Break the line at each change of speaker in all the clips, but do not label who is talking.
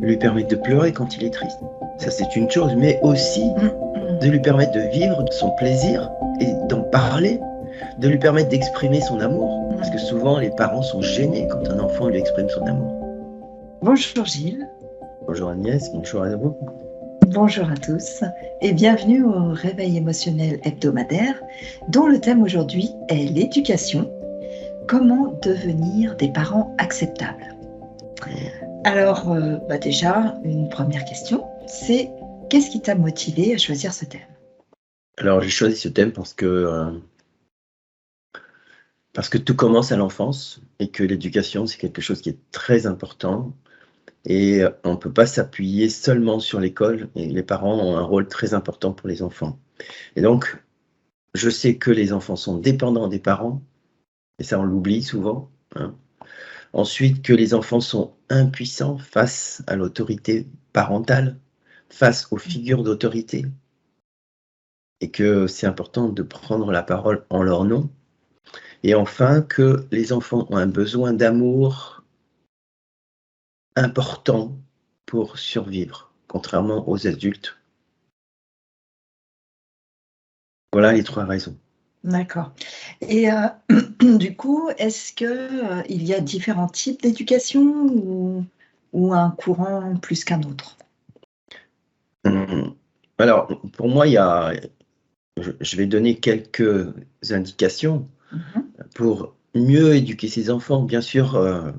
lui permettre de pleurer quand il est triste. Ça, c'est une chose, mais aussi de lui permettre de vivre son plaisir et d'en parler, de lui permettre d'exprimer son amour. Parce que souvent, les parents sont gênés quand un enfant lui exprime son amour.
Bonjour Gilles,
Bonjour Agnès, bonjour à vous.
bonjour à tous et bienvenue au Réveil émotionnel hebdomadaire dont le thème aujourd'hui est l'éducation. Comment devenir des parents acceptables? Alors déjà, une première question, c'est qu'est-ce qui t'a motivé à choisir ce thème?
Alors, j'ai choisi ce thème parce que tout commence à l'enfance et que l'éducation, c'est quelque chose qui est très important. Et on ne peut pas s'appuyer seulement sur l'école, et les parents ont un rôle très important pour les enfants. Et donc, je sais que les enfants sont dépendants des parents, et ça on l'oublie souvent, hein. Ensuite, que les enfants sont impuissants face à l'autorité parentale, face aux figures d'autorité, et que c'est important de prendre la parole en leur nom. Et enfin, que les enfants ont un besoin d'amour important pour survivre, contrairement aux adultes. Voilà les 3 raisons.
D'accord. Et du coup, est-ce que il y a différents types d'éducation ou un courant plus qu'un autre?
Mmh. Alors, pour moi, je vais donner quelques indications
Mmh.
pour mieux éduquer ses enfants. Bien sûr,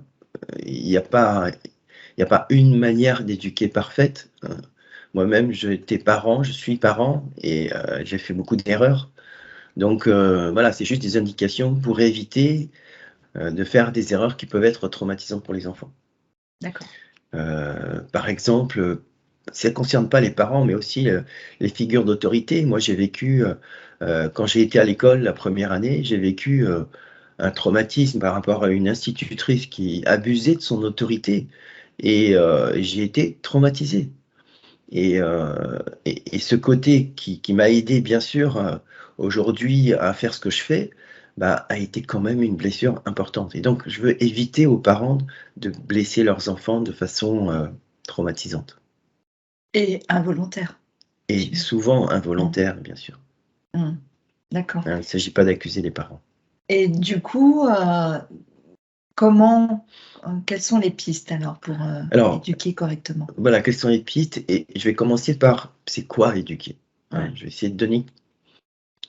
il n'y a pas une manière d'éduquer parfaite. Moi-même, je suis parent et j'ai fait beaucoup d'erreurs. Donc voilà, c'est juste des indications pour éviter, de faire des erreurs qui peuvent être traumatisantes pour les enfants.
D'accord.
Par exemple, ça ne concerne pas les parents, mais aussi, les figures d'autorité. Moi, j'ai vécu, quand j'ai été à l'école la première année, j'ai vécu, un traumatisme par rapport à une institutrice qui abusait de son autorité et j'ai été traumatisé et ce côté qui m'a aidé bien sûr, aujourd'hui à faire ce que je fais, bah, a été quand même une blessure importante et donc je veux éviter aux parents de blesser leurs enfants de façon, traumatisante
Et involontaire,
et
j'imagine?
souvent
Mmh.
involontaire, bien sûr,
Mmh. D'accord.
hein. Il ne s'agit pas d'accuser les parents.
Et du coup, comment, quelles sont les pistes alors pour,
Alors,
éduquer correctement?
voilà, quelles sont les pistes et je vais commencer par c'est quoi éduquer? Hein,
Ouais.
je vais essayer de donner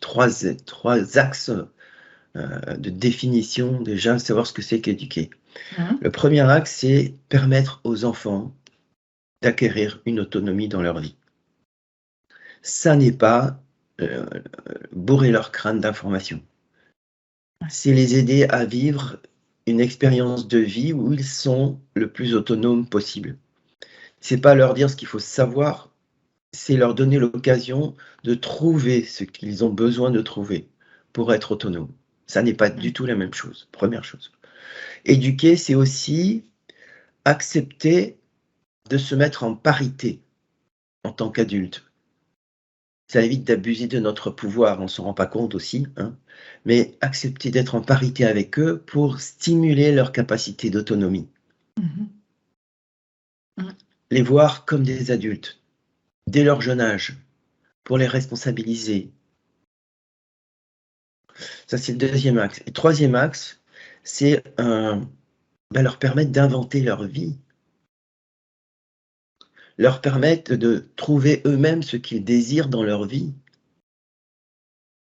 3 axes, de définition, déjà, savoir ce que c'est qu'éduquer.
Mmh.
Le premier axe, c'est permettre aux enfants d'acquérir une autonomie dans leur vie. Ça n'est pas, heu, bourrer leur crâne d'informations.
Ouais.
C'est les aider à vivre une expérience de vie où ils sont le plus autonomes possible. C'est pas leur dire ce qu'il faut savoir, c'est leur donner l'occasion de trouver ce qu'ils ont besoin de trouver pour être autonomes. Ça n'est pas
Mmh.
du tout la même chose, première chose. Éduquer, c'est aussi accepter de se mettre en parité en tant qu'adulte. Ça évite d'abuser de notre pouvoir, on s'en rend pas compte aussi, hein, mais accepter d'être en parité avec eux pour stimuler leur capacité d'autonomie.
Mmh mh. Mmh.
Les voir comme des adultes, dès leur jeune âge, pour les responsabiliser. Ça, c'est le deuxième axe. Et troisième axe, c'est, leur permettre d'inventer leur vie, leur permettre de trouver eux-mêmes ce qu'ils désirent dans leur vie.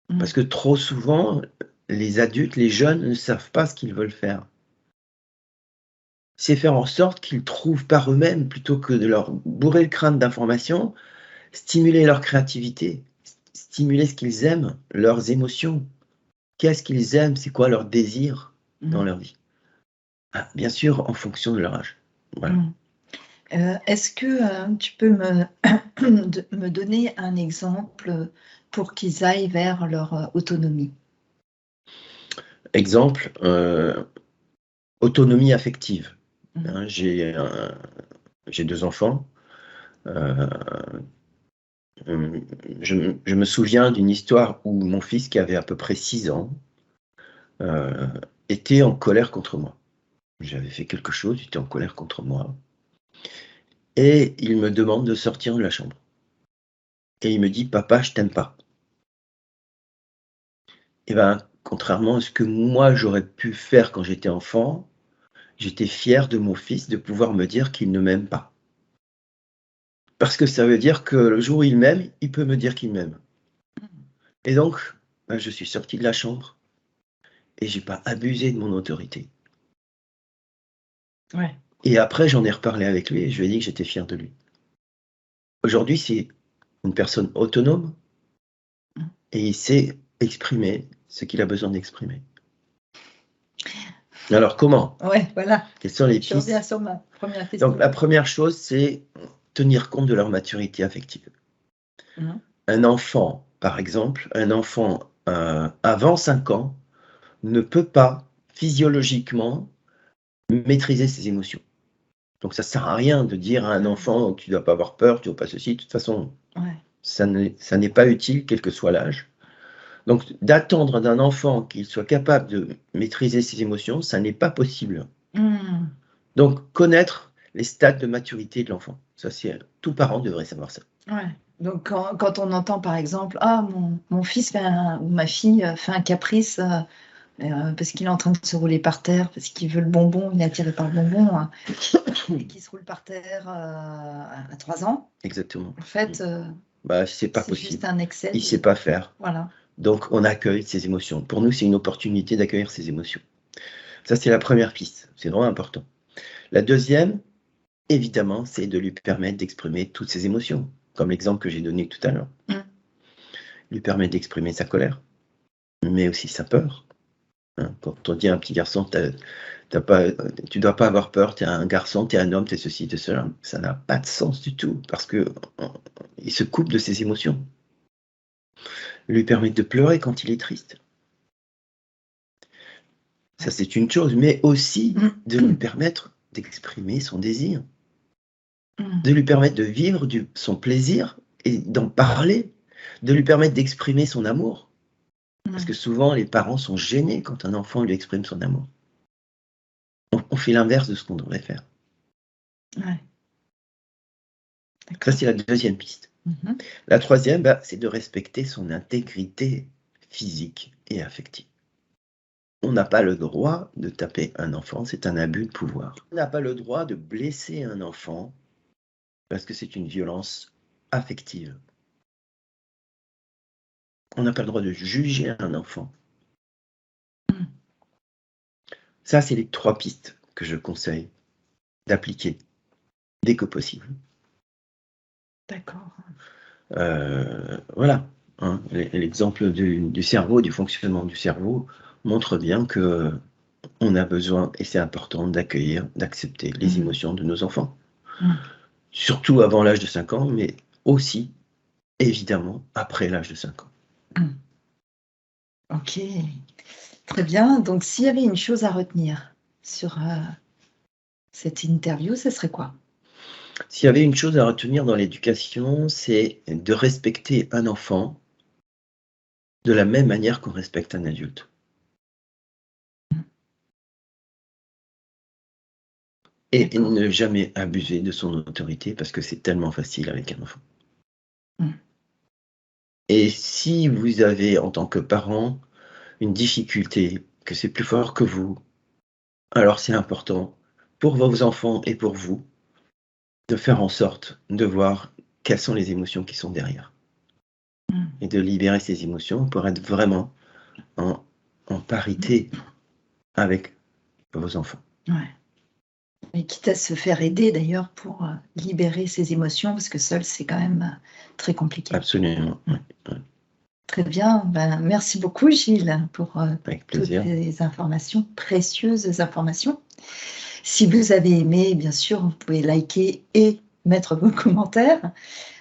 Mmh.
Parce que trop souvent, les adultes, les jeunes ne savent pas ce qu'ils veulent faire. C'est faire en sorte qu'ils trouvent par eux-mêmes plutôt que de leur bourrer le crâne d'informations, stimuler leur créativité, stimuler ce qu'ils aiment, leurs émotions. Qu'est-ce qu'ils aiment? C'est quoi leur désir dans
Mmh.
leur vie? Ah, bien sûr, en fonction de leur âge. Voilà.
Mmh. Est-ce que, tu peux me me donner un exemple, pour qu'ils aillent vers leur, autonomie?
Exemple, autonomie affective,
Mmh.
hein. J'ai 2 enfants, heu, je me souviens d'une histoire où mon fils qui avait à peu près 6 ans, heu, était en colère contre moi. J'avais fait quelque chose, il était en colère contre moi et il me demande de sortir de la chambre. Et il me dit: «Papa, je t'aime pas». Et ben, contrairement à ce que moi j'aurais pu faire quand j'étais enfant, j'étais fier de mon fils de pouvoir me dire qu'il ne m'aime pas. Parce que ça veut dire que le jour où il m'aime, il peut me dire qu'il m'aime. Et donc, ben, je suis sorti de la chambre et j'ai pas abusé de mon autorité.
Ouais.
Et après, j'en ai reparlé avec lui et je lui ai dit que j'étais fier de lui. Aujourd'hui, c'est une personne autonome
Mmh.
et il sait exprimer ce qu'il a besoin d'exprimer. Alors comment?
Ouais, voilà.
Quelles sont les
Je reviens
pistes?
sur ma première question.
Donc la première chose, c'est tenir compte de leur maturité affective.
Mmh.
Un enfant, par exemple, un enfant, avant 5 ans ne peut pas physiologiquement maîtriser ses émotions. Donc ça sert à rien de dire à un enfant: «Tu dois pas avoir peur, tu dois pas ceci». De toute façon,
Ouais.
ça n'est pas utile, quel que soit l'âge. Donc d'attendre d'un enfant qu'il soit capable de maîtriser ses émotions, ça n'est pas possible.
Mmh.
Donc connaître les stades de maturité de l'enfant, ça c'est tout parent devrait savoir ça.
Ouais. Donc quand on entend par exemple: «Ah mon fils fait un ou ma fille, fait un caprice, parce qu'il est en train de se rouler par terre, parce qu'il veut le bonbon, il est attiré par le bonbon, hein, et qu'il se roule par terre, à 3 ans».
Exactement.
En fait,
Bah, c'est pas
c'est juste
possible.
un excès
Il sait
de
pas faire.
voilà.
Donc on accueille ses émotions. Pour nous, c'est une opportunité d'accueillir ses émotions. Ça, c'est la première piste, c'est vraiment important. La deuxième, évidemment, c'est de lui permettre d'exprimer toutes ses émotions, comme l'exemple que j'ai donné tout à l'heure.
Mmh.
Lui permettre d'exprimer sa colère, mais aussi sa peur, hein. Quand on dit à un petit garçon: «Tu pas, tu dois pas avoir peur, tu es un garçon, tu es un homme, tu es ceci, tu es cela», ça n'a pas de sens du tout parce qu'il se coupe de ses émotions. Lui permettre de pleurer quand il est triste. Ça,
Ouais.
c'est une chose, mais aussi
Mmh.
de lui permettre d'exprimer son désir,
Mmh.
de lui permettre de vivre son plaisir et d'en parler, de lui permettre d'exprimer son amour. Parce
Mmh.
que souvent, les parents sont gênés quand un enfant lui exprime son amour. On fait l'inverse de ce qu'on devrait faire.
Ouais,
Ça,
d'accord.
c'est la deuxième piste.
Mmh.
La troisième, bah, c'est de respecter son intégrité physique et affective. On n'a pas le droit de taper un enfant, c'est un abus de pouvoir. On n'a pas le droit de blesser un enfant parce que c'est une violence affective. On n'a pas le droit de juger un enfant.
Mmh.
Ça, c'est les 3 pistes que je conseille d'appliquer dès que possible.
D'accord.
Voilà, hein, l'exemple du cerveau, du fonctionnement du cerveau montre bien qu'on a besoin et c'est important d'accueillir, d'accepter les
Mmh.
émotions de nos enfants.
Mmh.
Surtout avant l'âge de 5 ans, mais aussi, évidemment, après l'âge de 5 ans.
Mmh. OK. Très bien. Donc s'il y avait une chose à retenir sur, cette interview, ce serait quoi?
S'il y avait une chose à retenir dans l'éducation, c'est de respecter un enfant de la même manière qu'on respecte un adulte.
Mmh.
Et
D'accord.
ne jamais abuser de son autorité parce que c'est tellement facile avec un enfant.
Mmh.
Et si vous avez, en tant que parent, une difficulté, que c'est plus fort que vous, alors c'est important pour vos enfants et pour vous de faire en sorte de voir quelles sont les émotions qui sont derrière
Mmh.
et de libérer ces émotions pour être vraiment en, en parité avec vos enfants.
Ouais. Et quitte à se faire aider d'ailleurs pour, libérer ses émotions parce que seul, c'est quand même, très compliqué.
Absolument,
Mmh.
oui, oui,
Très bien, ben, merci beaucoup Gilles pour,
avec
toutes
plaisir.
ces informations, précieuses informations. Si vous avez aimé, bien sûr, vous pouvez liker et mettre vos commentaires.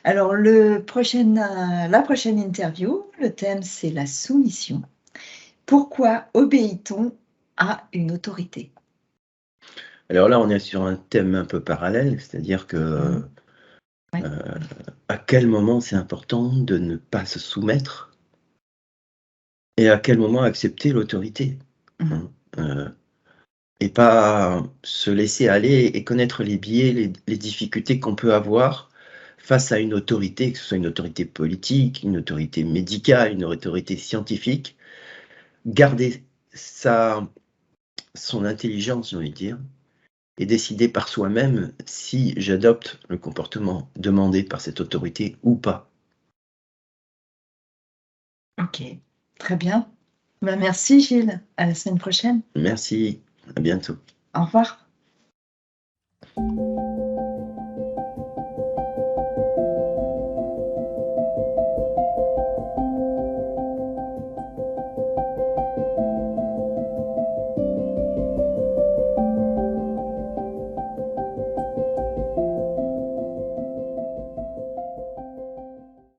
Alors la prochaine interview, le thème c'est la soumission. Pourquoi obéit-on à une autorité?
Alors là, on est sur un thème un peu parallèle, c'est-à-dire
Mmh.
que
Ouais.
à quel moment c'est important de ne pas se soumettre et à quel moment accepter l'autorité,
Mmh.
hein. et pas se laisser aller et connaître les biais, les difficultés qu'on peut avoir face à une autorité, que ce soit une autorité politique, une autorité médicale, une autorité scientifique. Garder son intelligence, j'ai envie de dire, et décider par soi-même si j'adopte le comportement demandé par cette autorité ou pas.
Ok, très bien. Ben, merci Gilles, à la semaine prochaine.
Merci, à bientôt.
Au revoir.